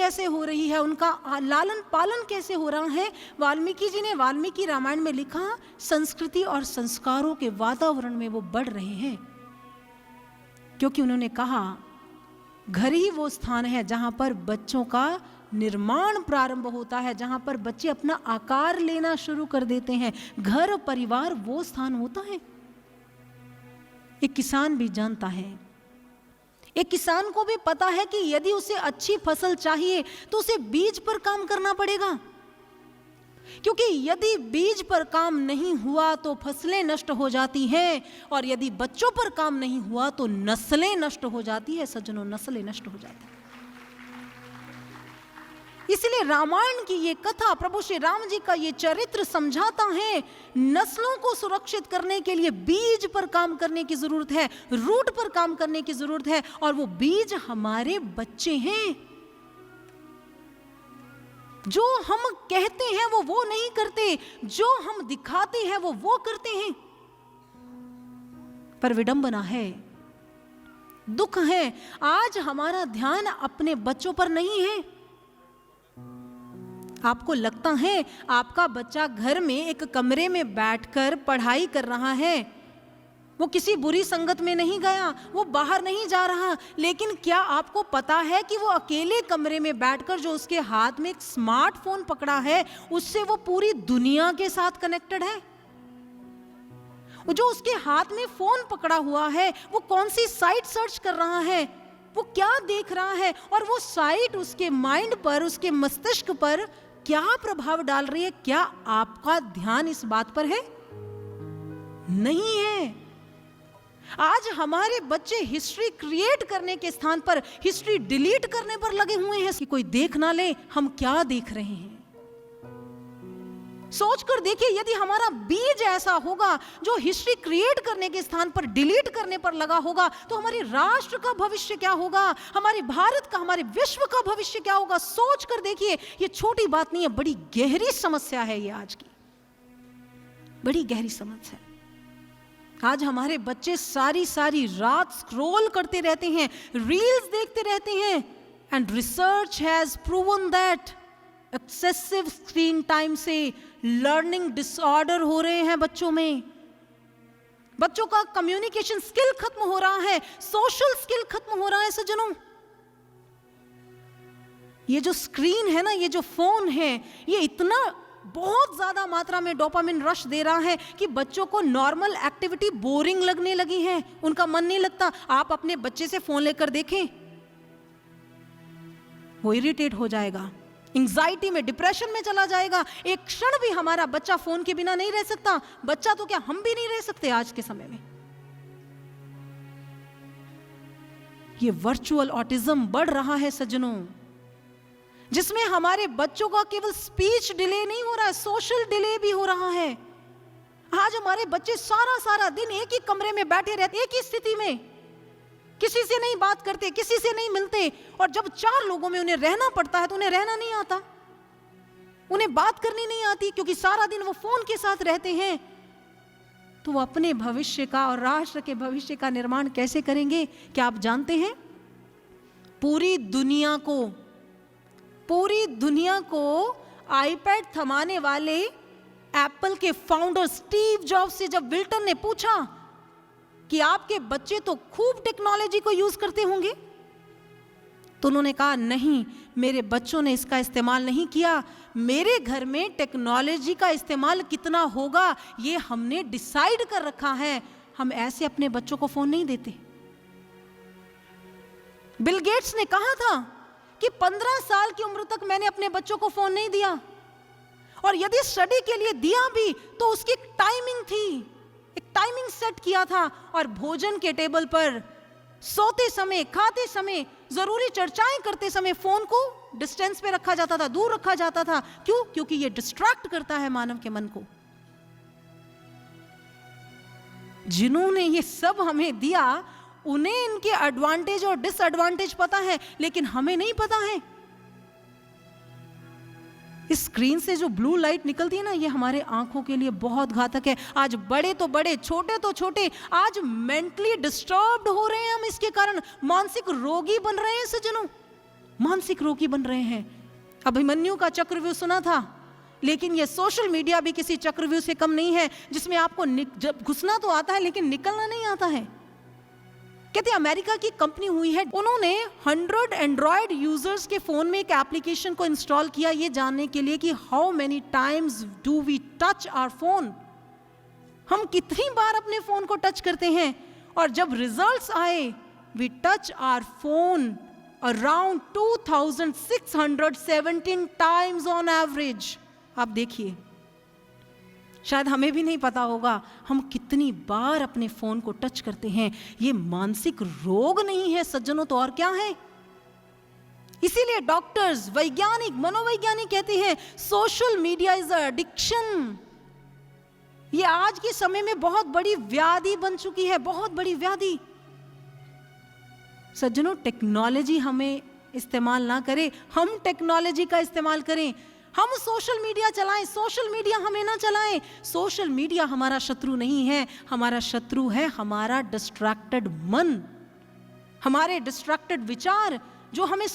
कैसे हो रही है, उनका लालन पालन कैसे हो रहा है। वाल्मीकि जी ने वाल्मीकि रामायण में लिखा, संस्कृति और संस्कारों के वातावरण में वो बढ़ रहे हैं, क्योंकि उन्होंने कहा घर ही वो स्थान है जहां पर बच्चों का निर्माण प्रारंभ होता है, जहां पर बच्चे अपना आकार लेना शुरू कर देते हैं। घर परिवार वो स्थान होता है। एक किसान भी जानता है, एक किसान को भी पता है कि यदि उसे अच्छी फसल चाहिए तो उसे बीज पर काम करना पड़ेगा, क्योंकि यदि बीज पर काम नहीं हुआ तो फसलें नष्ट हो जाती हैं, और यदि बच्चों पर काम नहीं हुआ तो नस्लें नष्ट हो जाती है। सज्जनों, नस्लें नष्ट हो जाती हैं। इसलिए रामायण की ये कथा, प्रभु श्री राम जी का ये चरित्र समझाता है, नस्लों को सुरक्षित करने के लिए बीज पर काम करने की जरूरत है, रूट पर काम करने की जरूरत है, और वो बीज हमारे बच्चे हैं। जो हम कहते हैं वो नहीं करते, जो हम दिखाते हैं वो करते हैं। पर विडंबना है, दुख है, आज हमारा ध्यान अपने बच्चों पर नहीं है। आपको लगता है आपका बच्चा घर में एक कमरे में बैठकर पढ़ाई कर रहा है, वो किसी बुरी संगत में नहीं गया, वो बाहर नहीं जा रहा, लेकिन क्या आपको पता है कि वो अकेले कमरे में बैठकर जो उसके हाथ में एक स्मार्टफोन पकड़ा है, उससे वो पूरी दुनिया के साथ कनेक्टेड है। जो उसके हाथ में फोन पकड़ा हुआ है, वो कौन सी साइट सर्च कर रहा है, वो क्या देख रहा है, और वो साइट उसके माइंड पर, उसके मस्तिष्क पर क्या प्रभाव डाल रही है। क्या आपका ध्यान इस बात पर है? नहीं है। आज हमारे बच्चे हिस्ट्री क्रिएट करने के स्थान पर हिस्ट्री डिलीट करने पर लगे हुए हैं कि कोई देख ना ले हम क्या देख रहे हैं। सोचकर देखिए, यदि हमारा बीज ऐसा होगा जो हिस्ट्री क्रिएट करने के स्थान पर डिलीट करने पर लगा होगा, तो हमारे राष्ट्र का भविष्य क्या होगा, हमारे भारत का, हमारे विश्व का भविष्य क्या होगा। सोचकर देखिए, ये छोटी बात नहीं है, बड़ी गहरी समस्या है ये आज की, बड़ी गहरी समस्या है। आज हमारे बच्चे सारी सारी रात स्क्रॉल करते रहते हैं, रील्स देखते रहते हैं, and research has proven that excessive screen time से लर्निंग डिसऑर्डर हो रहे हैं बच्चों में। बच्चों का कम्युनिकेशन स्किल खत्म हो रहा है, सोशल स्किल खत्म हो रहा है। सज्जनों, ये जो स्क्रीन है ना, ये जो फोन है, ये इतना बहुत ज्यादा मात्रा में डोपामिन रश दे रहा है कि बच्चों को नॉर्मल एक्टिविटी बोरिंग लगने लगी है, उनका मन नहीं लगता। आप अपने बच्चे से फोन लेकर देखें, वो इरिटेट हो जाएगा, एंजाइटी में, डिप्रेशन में चला जाएगा। एक क्षण भी हमारा बच्चा फोन के बिना नहीं रह सकता। बच्चा तो क्या, हम भी नहीं रह सकते आज के समय में। ये वर्चुअल ऑटिज्म बढ़ रहा है सज्जनों, जिसमें हमारे बच्चों का केवल स्पीच डिले नहीं हो रहा है, सोशल डिले भी हो रहा है। आज हमारे बच्चे सारा सारा दिन एक ही कमरे में बैठे रहते, एक ही स्थिति में, किसी से नहीं बात करते, किसी से नहीं मिलते, और जब चार लोगों में उन्हें रहना पड़ता है तो उन्हें रहना नहीं आता, उन्हें बात करनी नहीं आती, क्योंकि सारा दिन वो फोन के साथ रहते हैं। तो वो अपने भविष्य का और राष्ट्र के भविष्य का निर्माण कैसे करेंगे? क्या आप जानते हैं, पूरी दुनिया को आईपैड थमाने वाले एप्पल के फाउंडर स्टीव जॉब्स से जब विल्टन ने पूछा कि आपके बच्चे तो खूब टेक्नोलॉजी को यूज करते होंगे, तो उन्होंने कहा नहीं, मेरे बच्चों ने इसका इस्तेमाल नहीं किया। मेरे घर में टेक्नोलॉजी का इस्तेमाल कितना होगा ये हमने डिसाइड कर रखा है, हम ऐसे अपने बच्चों को फोन नहीं देते। बिल गेट्स ने कहा था कि 15 साल की उम्र तक मैंने अपने बच्चों को फोन नहीं दिया, और यदि स्टडी के लिए दिया भी तो उसकी टाइमिंग थी, एक टाइमिंग सेट किया था, और भोजन के टेबल पर, सोते समय, खाते समय, जरूरी चर्चाएं करते समय फोन को डिस्टेंस पे रखा जाता था, दूर रखा जाता था। क्यों? क्योंकि ये डिस्ट्रैक्ट करता है मानव के मन को। जिन्होंने ये सब हमें दिया उन्हें इनके एडवांटेज और डिसएडवांटेज पता है, लेकिन हमें नहीं पता है। इस स्क्रीन से जो ब्लू लाइट निकलती है ना, ये हमारे आंखों के लिए बहुत घातक है। आज बड़े तो बड़े, छोटे तो छोटे, आज मेंटली डिस्टर्ब्ड हो रहे हैं हम, इसके कारण मानसिक रोगी बन रहे हैं सज्जनों। मानसिक रोगी बन रहे हैं। अभिमन्यु का चक्रव्यूह सुना था, लेकिन ये सोशल मीडिया भी किसी चक्रव्यूह से कम नहीं है, जिसमें आपको जब घुसना तो आता है लेकिन निकलना नहीं आता है। कहते अमेरिका की कंपनी हुई है, उन्होंने 100 एंड्रॉयड यूजर्स के फोन में एक एप्लीकेशन को इंस्टॉल किया ये जानने के लिए कि how many times do we touch our phone, हम कितनी बार अपने फोन को टच करते हैं। और जब रिजल्ट्स आए, we touch our phone around 2617 times on average. आप देखिए, शायद हमें भी नहीं पता होगा हम कितनी बार अपने फोन को टच करते हैं। ये मानसिक रोग नहीं है सज्जनों, तो और क्या है। इसीलिए डॉक्टर्स, वैज्ञानिक, मनोवैज्ञानिक कहते हैं सोशल मीडिया इज एडिक्शन। ये आज के समय में बहुत बड़ी व्याधि बन चुकी है, बहुत बड़ी व्याधि। सज्जनों, टेक्नोलॉजी हमें इस्तेमाल ना करे, हम टेक्नोलॉजी का इस्तेमाल करें। हम सोशल मीडिया चलाएं, सोशल मीडिया हमें ना चलाएं। सोशल मीडिया हमारा शत्रु नहीं है, हमारा शत्रु है हमारा डिस्ट्रैक्टेड मन, हमारे डिस्ट्रैक्टेड विचार जो हमें